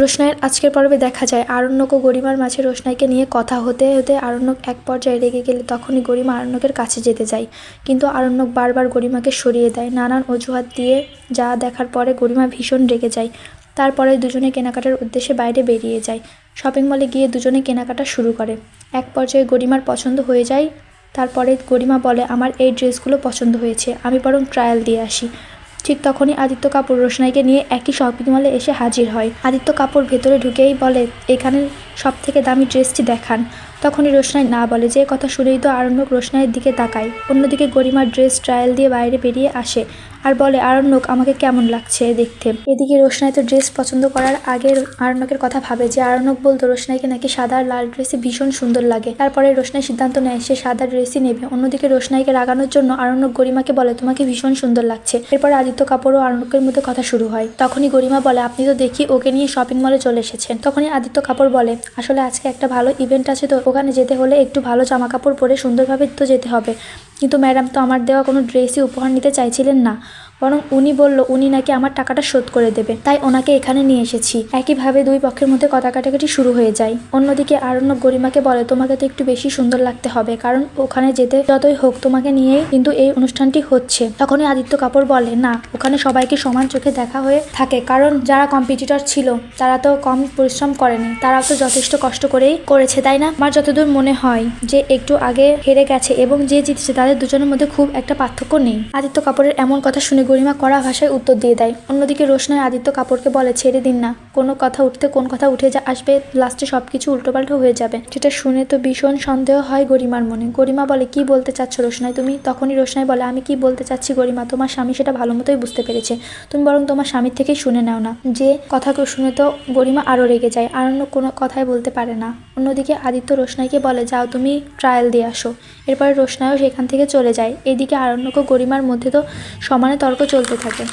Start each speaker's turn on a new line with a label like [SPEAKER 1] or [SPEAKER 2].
[SPEAKER 1] রোশনাইয়ের আজকের পর্বে দেখা যায় আরণ্যক ও গরিমার মাঝে রোশনাইকে নিয়ে কথা হতে হতে আরণ্যক এক পর্যায়ে রেগে গেলে তখনই গরিমা আরণ্যকের কাছে যেতে যায়, কিন্তু আরণ্যক বারবার গরিমাকে সরিয়ে দেয় নানান অজুহাত দিয়ে। যা দেখার পরে গরিমা ভীষণ রেগে যায়। তারপরে দুজনে কেনাকাটার উদ্দেশ্যে বাইরে বেরিয়ে যায়। শপিং মলে গিয়ে দুজনে কেনাকাটা শুরু করে। এক পর্যায়ে গরিমার পছন্দ হয়ে যায়। তারপরে গরিমা বলে, আমার এই ড্রেসগুলো পছন্দ হয়েছে, আমি বরং ট্রায়াল দিয়ে আসি। ঠিক তখনই আদিত্য কাপুর রোশনাইকে নিয়ে একই শপিং মলে এসে হাজির হয়। আদিত্য কাপুর ভেতরে ঢুকেই বলে, এখানের সব থেকে দামি ড্রেসটি দেখান। তখনই রোশনাই না বলে, যে কথা শুনেই তো আরণ্যক রোশনাইয়ের দিকে তাকায়। অন্যদিকে গরিমার ড্রেস ট্রায়াল দিয়ে বাইরে বেরিয়ে আসে আর বলে, আরণ্যক আমাকে কেমন লাগছে দেখতে। এদিকে রোশনাই তো ড্রেস পছন্দ করার আগে আরণ্যকের কথা ভাবে যে আরণ্যক বলতো রোশনাইকে নাকি সাদা আর লাল ড্রেসে ভীষণ সুন্দর লাগে। তারপরে রোশনাই সিদ্ধান্ত নেয় সে সাদা ড্রেসই নেবে। অন্যদিকে রোশনাইকে রাগানোর জন্য আরণ্যক গরিমাকে বলে, তোমাকে ভীষণ সুন্দর লাগছে। এরপরে আদিত্য কাপুর ও আরণ্যকের মধ্যে কথা শুরু হয়। তখনই গরিমা বলে, আপনি তো দেখি ওকে নিয়ে শপিং মলে চলে এসেছেন। তখনই আদিত্য কাপুর বলে, আসলে আজকে একটা ভালো ইভেন্ট আছে, তো ওখানে যেতে হলে একটু ভালো জামা কাপড় পরে সুন্দরভাবে তো যেতে হবে। কিন্তু ম্যাডাম তো আমার দেওয়া কোনো ড্রেসই উপহার নিতে চাইছিলেন না, বরং উনি বলল উনি নাকি আমার টাকাটা শোধ করে দেবে, তাই ওনাকে এখানে নিয়ে এসেছি। একইভাবে দুই পক্ষের মধ্যে কথা কাটাকাটি শুরু হয়ে যায়। অন্যদিকে আরণ্যক গরিমাকে বলে, তোমাকে তো একটু বেশি সুন্দর লাগতে হবে, কারণ ওখানে যেতে যতই হোক তোমাকে নিয়েই কিন্তু এই অনুষ্ঠানটি হচ্ছে। তখনই আদিত্য কাপুর বলে, না, ওখানে সবাইকে সমান চোখে দেখা হয়ে থাকে, কারণ যারা কম্পিটিটর ছিল তারা তো কম পরিশ্রম করেনি, তারা তো যথেষ্ট কষ্ট করেই করেছে, তাই না? আমার যতদূর মনে হয় যে একটু আগে হেরে গেছে এবং যে জিতেছে তাদের দুজনের মধ্যে খুব একটা পার্থক্য নেই। আদিত্য কাপুরের এমন কথা শুনে গরিমা কড়া ভাষায় উত্তর দিয়ে দেয়। অন্যদিকে রোশনাই আদিত্য কাপুরকে বলে, ছেড়ে দিন না, কোনো কথা উঠতে কোন কথা উঠে আসবে, লাস্টে সবকিছু উল্টোপাল্টা হয়ে যাবে। যেটা শুনে তো ভীষণ সন্দেহ হয় গরিমার মনে। গরিমা বলে, কি বলতে চাচ্ছ রোশনাই তুমি? তখনই রোশনাই বলে, আমি কি বলতে চাচ্ছি গরিমা, তোমার স্বামী সেটা ভালো মতোই বুঝতে পেরেছে, তুমি বরং তোমার স্বামীর থেকেই শুনে নাও না। যে কথাকে শুনে তো গরিমা আরো রেগে যায়, আরণ্য কোনো কথাই বলতে পারে না। অন্যদিকে আদিত্য রোশনাইকে বলে, যাও তুমি ট্রায়াল দিয়ে আসো। এরপরে রোশনাইও সেখান থেকে চলে যায়। এদিকে আরণ্যক ও গরিমার মধ্যে তো সমানে তর্ক চলতে থাকে।